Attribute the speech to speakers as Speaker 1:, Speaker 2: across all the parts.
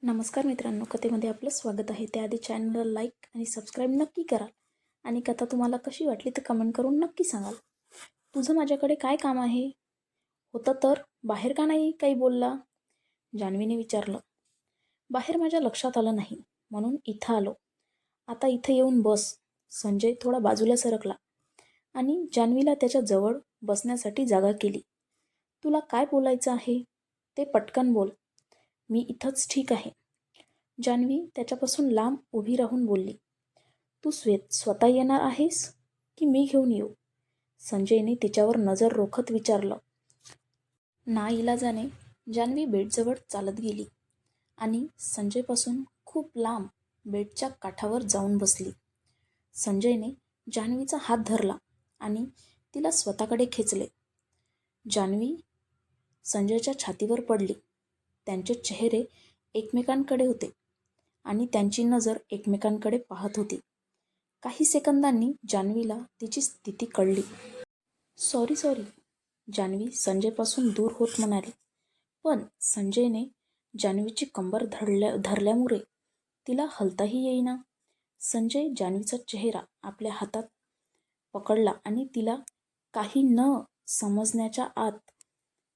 Speaker 1: नमस्कार मित्रांनो, कथेमध्ये आपलं स्वागत आहे. त्याआधी चॅनलला लाईक आणि सबस्क्राईब नक्की कराल आणि कथा तुम्हाला कशी वाटली तर कमेंट करून नक्की सांगाल. तुझं माझ्याकडे काय काम आहे? होतं तर बाहेर का नाही काही बोलला? जान्हवीने विचारलं. बाहेर माझ्या लक्षात आलं नाही म्हणून इथं आलो. आता इथं येऊन बस. संजय थोडा बाजूला सरकला आणि जान्हवीला त्याच्या जवळ बसण्यासाठी जागा केली. तुला काय बोलायचं आहे ते पटकन बोल. मी इथंच ठीक आहे. जान्हवी त्याच्यापासून लांब उभी राहून बोलली. तू स्वतः येणार आहेस की मी घेऊन येऊ? संजयने तिच्यावर नजर रोखत विचारलं. नाईलाजाने जान्हवी बेडजवळ चालत गेली आणि संजयपासून खूप लांब बेडच्या काठावर जाऊन बसली. संजयने जान्हवीचा हात धरला आणि तिला स्वतःकडे खेचले. जान्हवी संजयच्या छातीवर पडली. त्यांचे चेहरे एकमेकांकडे होते आणि त्यांची नजर एकमेकांकडे पाहत होती. काही सेकंदांनी जान्हवीला तिची स्थिती कळली. सॉरी सॉरी, जान्हवी संजयपासून दूर होत म्हणाली. पण संजयने जान्हवीची कंबर धरल्यामुळे तिला हलताही येईना. संजय जान्हवीचा चेहरा आपल्या हातात पकडला आणि तिला काही न समजण्याच्या आत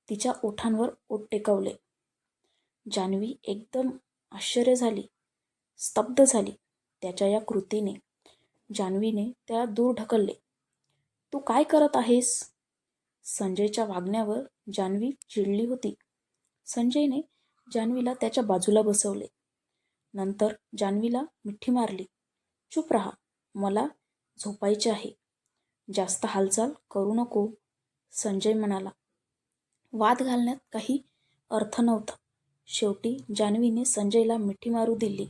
Speaker 1: तिच्या ओठांवर ओठ टेकवले. जान्हवी एकदम आश्चर्य झाली, स्तब्ध झाली त्याच्या या कृतीने. जान्हवीने त्याला दूर ढकलले. तू काय करत आहेस? संजयच्या वागण्यावर जान्हवी चिडली होती. संजयने जान्हवीला त्याच्या बाजूला बसवले. नंतर जान्हवीला मिठी मारली. चूप राहा, मला झोपायचे आहे. जास्त हालचाल करू नको, संजय म्हणाला. वाद घालण्यात काही अर्थ नव्हता. शेवटी जान्हवीने संजयला मिठी मारू दिली.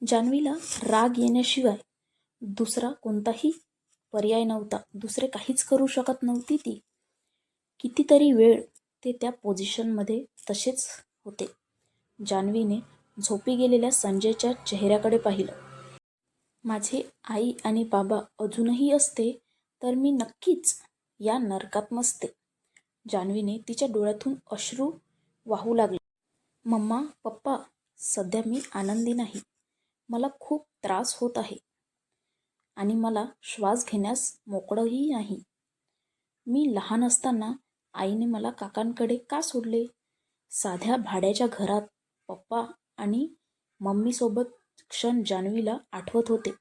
Speaker 1: जान्हवीला राग येण्याशिवाय दुसरा कोणताही पर्याय नव्हता. दुसरे काहीच करू शकत नव्हती ती. कितीतरी वेळ ते त्या पोझिशनमध्ये तसेच होते. जान्हवीने झोपी गेलेल्या संजयच्या चेहऱ्याकडे पाहिलं. माझे आई आणि बाबा अजूनही असते तर मी नक्कीच या नरकात नसते. जान्हवीने तिच्या डोळ्यातून अश्रू वाहू लागले. मम्मा, पप्पा, सध्या मी आनंदी नाही. मला खूप त्रास होत आहे आणि मला श्वास घेण्यास मोकळंही नाही. मी लहान असताना आईने मला काकांकडे का सोडले? साध्या भाड्याच्या घरात पप्पा आणि मम्मीसोबत क्षण जान्हवीला आठवत होते.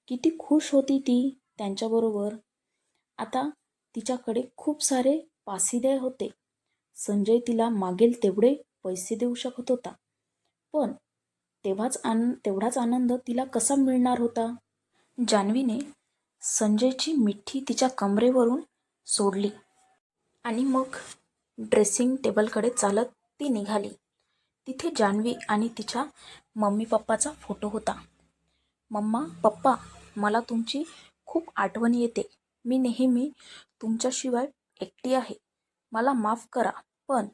Speaker 1: किती खुश होती ती त्यांच्याबरोबर. आता तिच्याकडे खूप सारे पासिदे होते. संजय तिला मागेल तेवढे पैसे देऊ शकत होता. पण तेवढाच आनंद तिला कसा मिळणार होता? जान्हवीने संजयची मिठी तिच्या कमरेवरून सोडली आणि मग ड्रेसिंग टेबलकडे चालत ती निघाली. तिथे जान्हवी आणि तिच्या मम्मी पप्पाचा फोटो होता. मम्मा, पप्पा, मला तुमची खूप आठवण येते. मी नेहमी तुमच्याशिवाय एकटी आहे. मला माफ करा, पण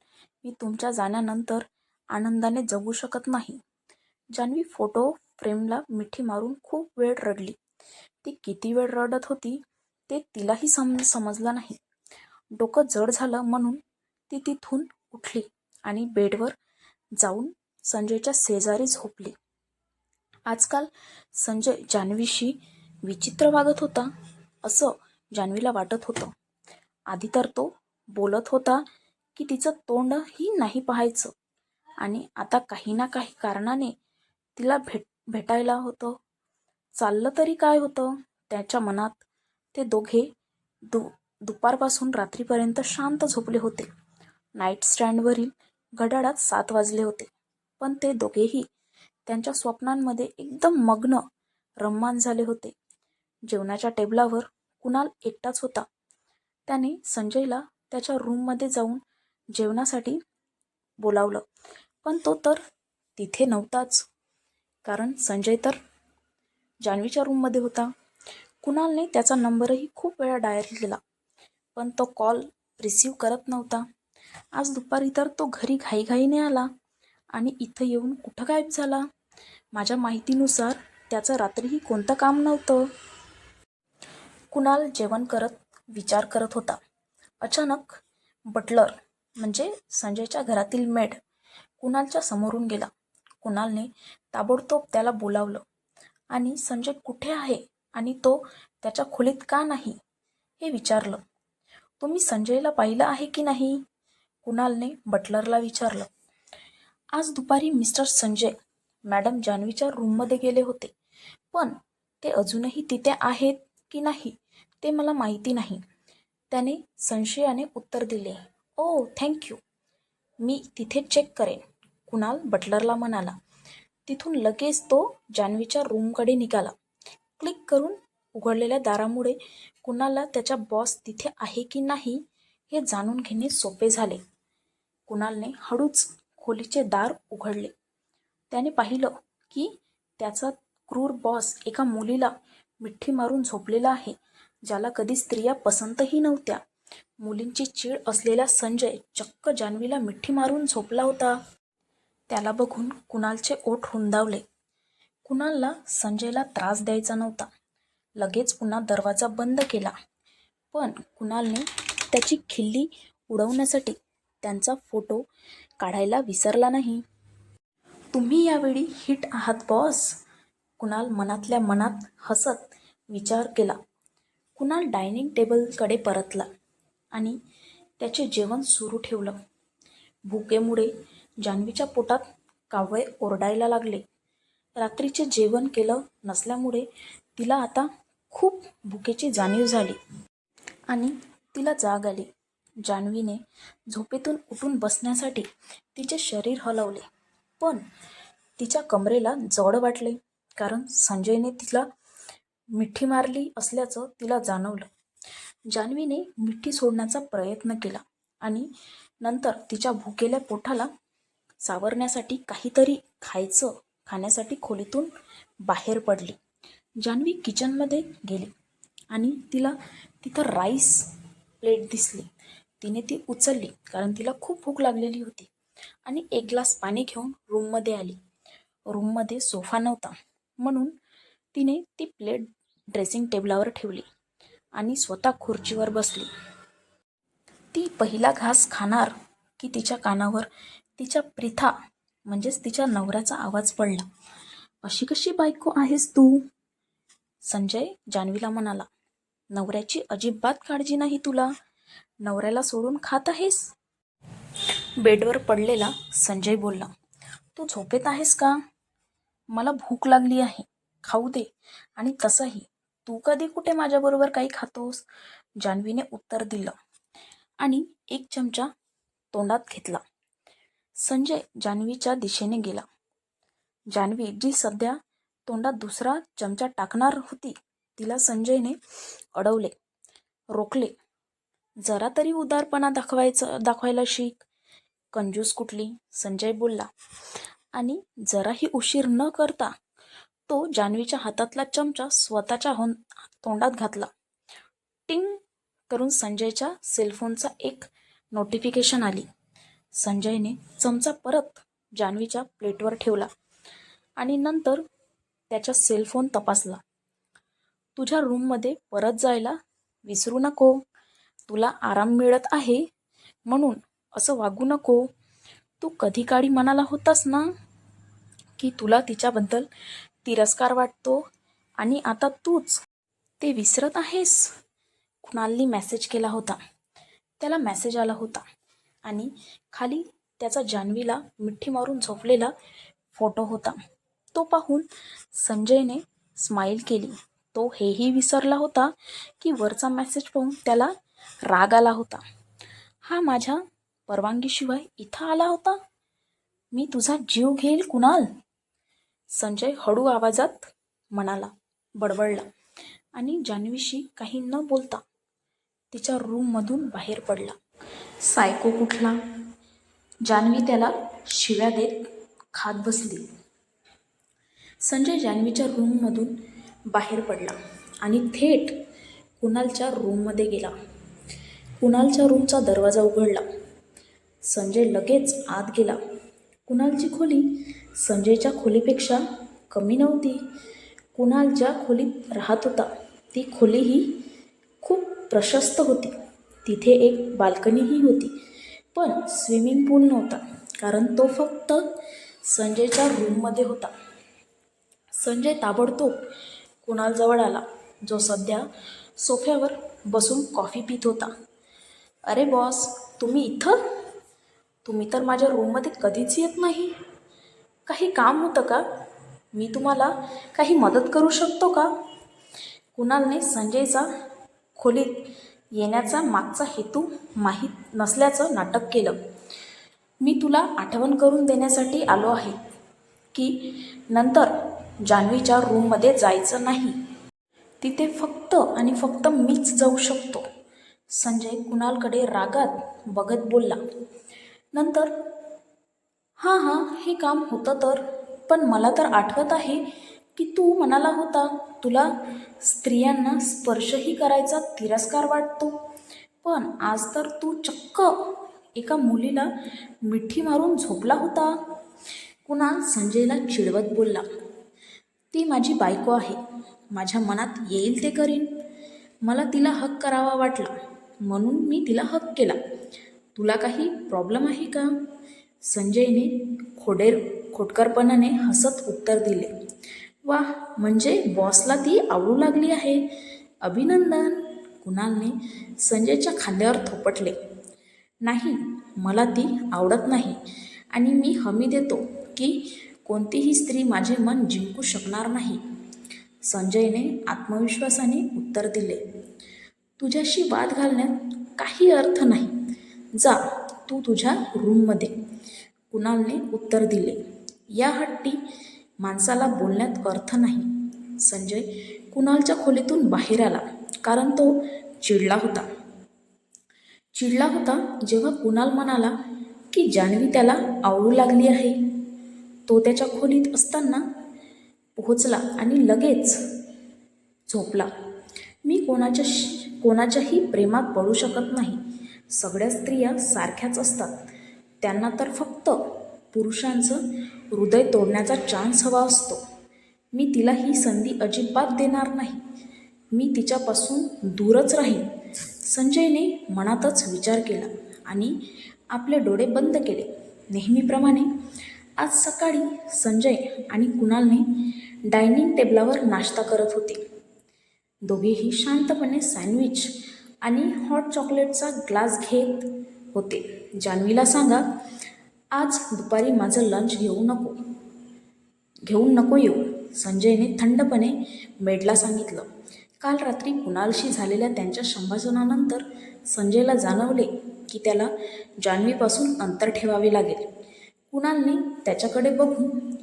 Speaker 1: मी तुमच्या जाण्यानंतर आनंदाने जगू शकत नाही. जान्हवी फोटो फ्रेमला मिठी मारून खूप वेळ रडली. ती किती वेळ रडत होती ते तिलाही समजलं नाही. डोकं जड झालं म्हणून ती तिथून उठली आणि बेडवर जाऊन संजयच्या शेजारी झोपली. आजकाल संजय जान्हवीशी विचित्र वागत होता असं जान्हवीला वाटत होतं. आधी तर तो बोलत होता की तिचं तोंडही नाही पाहायचं आणि आता काही ना काही कारणाने तिला भेटायला होतं. चाललं तरी काय होतं त्याच्या मनात? ते दोघे दुपारपासून रात्रीपर्यंत शांत झोपले होते. नाईट स्टँडवरील घड्याळात 7 वाजले होते. पण ते दोघेही त्यांच्या स्वप्नांमध्ये एकदम मग्न रममाण झाले होते. जेवणाच्या टेबलावर कुणाल एकटाच होता. त्याने संजयला त्याच्या रूममध्ये जाऊन जेवणासाठी बोलावलं, पण तो तर तिथे नव्हताच. कारण संजय तर जान्हवीच्या रूममध्ये होता. कुणालने त्याचा नंबरही खूप वेळा डायल केला, पण तो कॉल रिसीव करत नव्हता. आज दुपारी तर तो घरी घाईघाईने आला आणि इथं येऊन कुठं गायब झाला. माझ्या माहितीनुसार त्याचं रात्रीही कोणतं काम नव्हतं. कुणाल जेवण करत विचार करत होता. अचानक बटलर म्हणजे संजयच्या घरातील मेड कुणालच्या समोरून गेला. कुणालने ताबडतोब त्याला बोलावलं आणि संजय कुठे आहे आणि तो त्याच्या खोलीत का नाही हे विचारलं. तुम्ही संजयला पाहिलं आहे की नाही? कुणालने बटलरला विचारलं. आज दुपारी मिस्टर संजय मॅडम जान्हवीच्या रूममध्ये गेले होते, पण ते अजूनही तिथे आहेत की नाही ते मला माहिती नाही, त्याने संशयाने उत्तर दिले. ओ थँक्यू, मी तिथे चेक करेन, कुणाल बटलरला म्हणाला. तिथून लगेच तो जान्हवीच्या रूमकडे निघाला. क्लिक करून उघडलेल्या दारामुळे कुणालला त्याच्या बॉस तिथे आहे की नाही हे जाणून घेणे सोपे झाले. कुणालने हळूच खोलीचे दार उघडले. त्याने पाहिलं की त्याचा क्रूर बॉस एका मुलीला मिठी मारून झोपलेला आहे, ज्याला कधी स्त्रिया पसंतही नव्हत्या. मुलींची चीड असलेला संजय चक्क जान्हवीला मिठी मारून झोपला होता. त्याला बघून कुणालचे ओठ रुंदावले. कुणालला संजयला त्रास द्यायचा नव्हता. लगेच पुन्हा दरवाजा बंद केला. पण कुणालने त्याची खिल्ली उडवण्यासाठी त्यांचा फोटो काढायला विसरला नाही. तुम्ही यावेळी हिट आहात बॉस, कुणाल मनातल्या मनात हसत विचार केला. कुणाल डायनिंग टेबलकडे परतला आणि त्याचे जेवण सुरू ठेवलं. भुकेमुळे जान्हवीच्या पोटात कावळे ओरडायला लागले. रात्रीचे जेवण केलं नसल्यामुळे तिला आता खूप भुकेची जाणीव झाली आणि तिला जाग आली. जान्हवीने झोपेतून उठून बसण्यासाठी तिचे शरीर हलवले, पण तिच्या कमरेला जड वाटले, कारण संजयने तिला मिठी मारली असल्याचं तिला जाणवलं. जान्हवीने मिठी सोडण्याचा प्रयत्न केला आणि नंतर तिच्या भुकेल्या पोटाला सावरण्यासाठी काहीतरी खाण्यासाठी खोलीतून बाहेर पडली. जान्हवी किचनमध्ये गेली आणि तिला तिथं राईस प्लेट दिसली. तिने ती उचलली कारण तिला खूप भूक लागलेली होती आणि एक ग्लास पाणी घेऊन रूममध्ये आली. रूममध्ये सोफा नव्हता, म्हणून तिने ती प्लेट ड्रेसिंग टेबलावर ठेवली आणि स्वतः खुर्चीवर बसली. ती पहिला घास खाणार की तिच्या कानावर तिच्या प्रिथा म्हणजेच तिच्या नवऱ्याचा आवाज पडला. अशी कशी बायको आहेस तू? संजय जान्हवीला म्हणाला. नवऱ्याची अजिबात काळजी नाही तुला, नवऱ्याला सोडून खात आहेस? बेडवर पडलेला संजय बोलला. तू झोपेत आहेस का? मला भूक लागली आहे, खाऊ दे. आणि तसंही तू कधी कुठे माझ्याबरोबर काही खातोस? जान्हवीने उत्तर दिलं आणि एक चमचा तोंडात घेतला. संजय जान्हवीच्या दिशेने गेला. जान्हवी जी सध्या तोंडात दुसरा चमचा टाकणार होती, तिला संजयने अडवले, रोखले. जरा तरी उदारपणा दाखवायला शिक, कंजूस कुठली, संजय बोलला. आणि जराही उशीर न करता तो जान्हवीच्या हातातला चमचा स्वतःच्या तोंडात घातला. टिंग करून संजयच्या सेलफोनचा एक नोटिफिकेशन आली. संजयने चमचा परत जान्हवीच्या प्लेटवर ठेवला आणि नंतर त्याचा सेलफोन तपासला. तुझ्या रूममध्ये परत जायला विसरू नको. तुला आराम मिळत आहे म्हणून असं वागू नको. तू कधी काळी म्हणाला होतास ना की तुला तिच्याबद्दल तिरस्कार वाटतो आणि आता तूच ते विसरत आहेस. कुणालनी मेसेज केला होता. त्याला मेसेज आला होता आणि खाली त्याचा जान्हवीला मिठी मारून झोपलेला फोटो होता. तो पाहून संजयने स्माईल केली. तो हेही विसरला होता की वरचा मेसेज पाहून त्याला राग आला होता. हा माझ्या परवानगीशिवाय इथं आला होता? मी तुझा जीव घेईल कुणाल, संजय हळू आवाजात बडबडला आणि जान्हवीशी काही न बोलता तिच्या रूममधून बाहेर पडला. सायको कुठला, जान्हवी त्याला शिव्या देत खात बसली. संजय जान्हवीच्या रूममधून बाहेर पडला आणि थेट कुणालच्या रूममध्ये गेला. कुणालच्या रूमचा दरवाजा उघडला. संजय लगेच आत गेला. कुणालची खोली संजयच्या खोलीपेक्षा कमी नव्हती. कुणाल ज्या खोलीत राहत होता ती खोलीही खूप प्रशस्त होती. तिथे एक बाल्कनीही होती, पण स्विमिंग पूल नव्हता, कारण तो फक्त संजयच्या रूममध्ये होता. संजय ताबडतोब कुणालजवळ आला, जो सध्या सोफ्यावर बसून कॉफी पित होता. अरे बॉस, तुम्ही इथं? तुम्ही तर माझ्या रूममध्ये कधीच येत नाही. काही काम होतं का? मी तुम्हाला काही मदत करू शकतो का? कुणालने संजयचा खोलीत येण्याचा मागचा हेतू माहीत नसल्याचं नाटक केलं. मी तुला आठवण करून देण्यासाठी आलो आहे की नंतर जान्हवीच्या रूममध्ये जायचं नाही. तिथे फक्त आणि फक्त मीच जाऊ शकतो. संजय कुणालकडे रागात बघत बोलला. नंतर हां हे काम होतं तर, पण मला तर आठवत आहे की तू म्हणाला होता तुला स्त्रियांना स्पर्शही करायचा तिरस्कार वाटतो. पण आज तर तू चक्क एका मुलीला मिठी मारून झोपला होता. कुणाल संजयला चिडवत बोलला. ती माझी बायको आहे. माझ्या मनात येईल ते करीन. मला तिला हक करावा वाटला म्हणून मी तिला हक केला. तुला काही प्रॉब्लेम आहे का? संजयने खोटकरपणाने हसत उत्तर दिले. वाह, म्हणजे बॉसला ती आवडू लागली आहे. अभिनंदन. कुणालने संजयच्या खांद्यावर थोपटले. नाही, मला ती आवडत नाही आणि मी हमी देतो की कोणतीही स्त्री माझे मन जिंकू शकणार नाही. संजयने आत्मविश्वासाने उत्तर दिले. तुझ्याशी वाद घालण्यात काही अर्थ नाही. जा तू तुझ्या रूममध्ये. कुणालने उत्तर दिले. या हट्टी माणसाला बोलण्यात अर्थ नाही. संजय कुणालच्या खोलीतून बाहेर आला कारण तो चिडला होता. जेव्हा कुणाल म्हणाला की जान्हवी त्याला आवडू लागली आहे. तो त्याच्या खोलीत असताना पोहोचला आणि लगेच झोपला. मी कोणाच्याही प्रेमात पडू शकत नाही. सगळ्या स्त्रिया सारख्याच असतात. त्यांना तर फक्त पुरुषांचं हृदय तोडण्याचा चान्स हवा असतो. मी तिला ही संधी अजिबात देणार नाही. मी तिच्यापासून दूरच राहीन. संजयने मनातच विचार केला आणि आपले डोळे बंद केले. नेहमीप्रमाणे आज सकाळी संजय आणि कुणालने डायनिंग टेबलावर नाश्ता करत होते. दोघेही शांतपणे सँडविच आणि हॉट चॉकलेटचा ग्लास घेत होते. जान्हवीला सांगा, आज दुपारी माझं लंच घेऊन नको येऊ, संजयने थंडपणे मेडला सांगितलं. काल रात्री कुणालशी झालेल्या त्यांच्या संभाषणानंतर संजयला जाणवले की त्याला जान्हवीपासून अंतर ठेवावे लागेल. कुणालने त्याच्याकडे बघून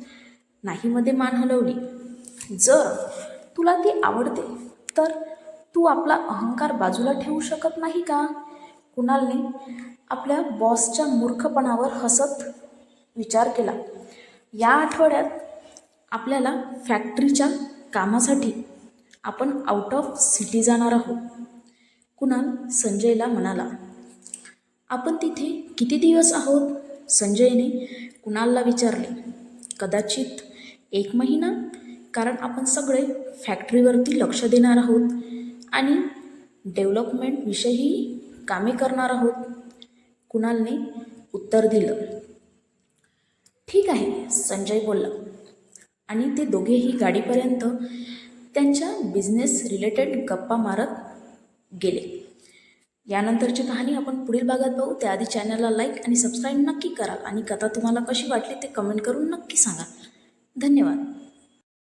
Speaker 1: नाहीमध्ये मान हलवली. जर तुला ती आवडते तर तू आपला अहंकार बाजूला ठेवू शकत नाही का? कुणालने आपल्या बॉसच्या मूर्खपणावर हसत विचार केला. या आठवड्यात आपल्याला फॅक्टरीच्या कामासाठी आपण आउट ऑफ सिटी जाणार आहोत. कुणाल संजयला म्हणाला. आपण तिथे किती दिवस आहोत? संजयने कुणालला विचारले. कदाचित 1 महिना, कारण आपण सगळे फॅक्टरीवरती लक्ष देणार आहोत आणि डेव्हलपमेंटविषयी कामे करणार आहोत. कुणालने उत्तर दिलं. ठीक आहे, संजय बोलला आणि ते दोघेही गाडीपर्यंत त्यांच्या बिझनेस रिलेटेड गप्पा मारत गेले. यानंतरची कहाणी आपण पुढील भागात पाहू. त्याआधी चॅनलला लाईक आणि सबस्क्राईब नक्की करा आणि कथा तुम्हाला कशी वाटली ते कमेंट करून नक्की सांगा. धन्यवाद.